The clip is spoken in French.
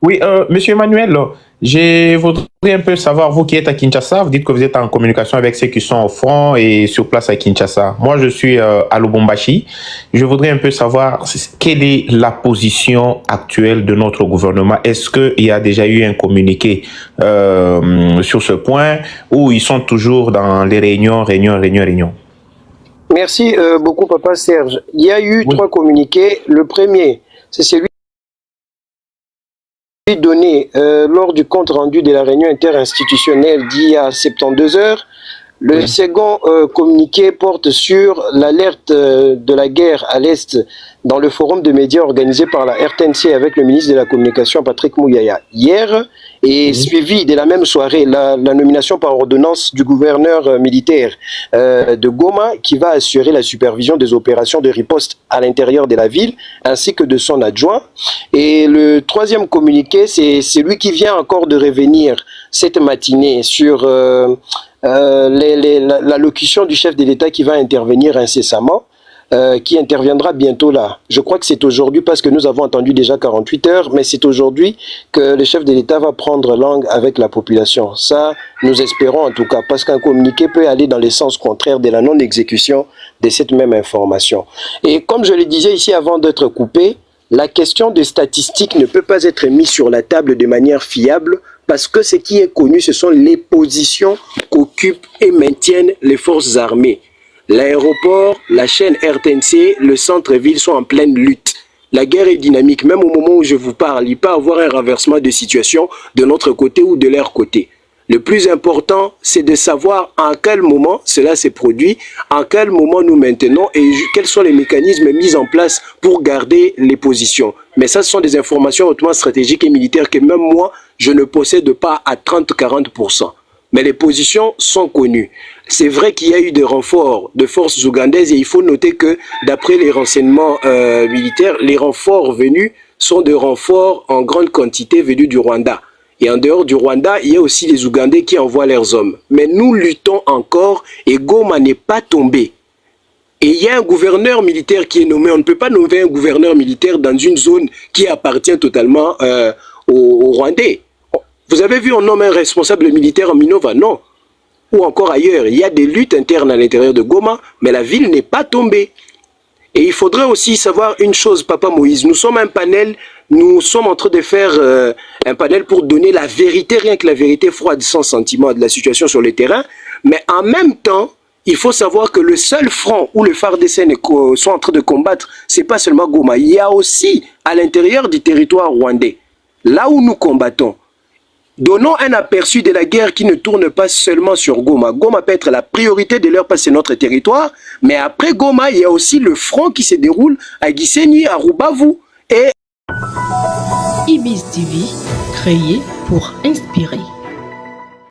Oui, Monsieur Emmanuel, je voudrais un peu savoir, vous qui êtes à Kinshasa, vous dites que vous êtes en communication avec ceux qui sont au front et sur place à Kinshasa. Moi, je suis à Lubumbashi. Je voudrais un peu savoir quelle est la position actuelle de notre gouvernement. Est-ce qu'il y a déjà eu un communiqué sur ce point ou ils sont toujours dans les réunions? Merci beaucoup, Papa Serge. Il y a eu trois communiqués. Le premier, c'est celui donné lors du compte rendu de la réunion interinstitutionnelle d'il y a 72 heures. Le second communiqué porte sur l'alerte de la guerre à l'Est dans le forum de médias organisé par la RTNC avec le ministre de la Communication Patrick Mouyaya hier, et suivi de la même soirée la nomination par ordonnance du gouverneur militaire de Goma qui va assurer la supervision des opérations de riposte à l'intérieur de la ville ainsi que de son adjoint. Et le troisième communiqué, c'est celui qui vient encore de revenir cette matinée sur l'allocution du chef de l'État qui va intervenir incessamment, qui interviendra bientôt là. Je crois que c'est aujourd'hui parce que nous avons entendu déjà 48 heures, mais c'est aujourd'hui que le chef de l'État va prendre langue avec la population. Ça, nous espérons en tout cas, parce qu'un communiqué peut aller dans le sens contraire de la non-exécution de cette même information. Et comme je le disais ici avant d'être coupé, la question des statistiques ne peut pas être mise sur la table de manière fiable parce que ce qui est connu, ce sont les positions qu'occupent et maintiennent les forces armées. L'aéroport, la chaîne RTNC, le centre-ville sont en pleine lutte. La guerre est dynamique. Même au moment où je vous parle, il peut y avoir un renversement de situation de notre côté ou de leur côté. Le plus important, c'est de savoir en quel moment cela s'est produit, en quel moment nous maintenons et quels sont les mécanismes mis en place pour garder les positions. Mais ça, ce sont des informations hautement stratégiques et militaires que même moi, je ne possède pas à 30-40%. Mais les positions sont connues. C'est vrai qu'il y a eu des renforts de forces ougandaises et il faut noter que d'après les renseignements militaires, les renforts venus sont des renforts en grande quantité venus du Rwanda. Et en dehors du Rwanda, il y a aussi les Ougandais qui envoient leurs hommes. Mais nous luttons encore et Goma n'est pas tombé. Et il y a un gouverneur militaire qui est nommé. On ne peut pas nommer un gouverneur militaire dans une zone qui appartient totalement aux Rwandais. Vous avez vu, on nomme un responsable militaire en Minova? Non. Ou encore ailleurs. Il y a des luttes internes à l'intérieur de Goma, mais la ville n'est pas tombée. Et il faudrait aussi savoir une chose, Papa Moïse. Nous sommes un panel, nous sommes en train de faire un panel pour donner la vérité, rien que la vérité froide, sans sentiment de la situation sur le terrain. Mais en même temps, il faut savoir que le seul front où le FARDC sont en train de combattre, c'est pas seulement Goma. Il y a aussi à l'intérieur du territoire rwandais, là où nous combattons. Donnons un aperçu de la guerre qui ne tourne pas seulement sur Goma. Goma peut être la priorité de leur passer notre territoire, mais après Goma, il y a aussi le front qui se déroule à Gisenyi, à Rubavu et... Ibis TV, créé pour inspirer.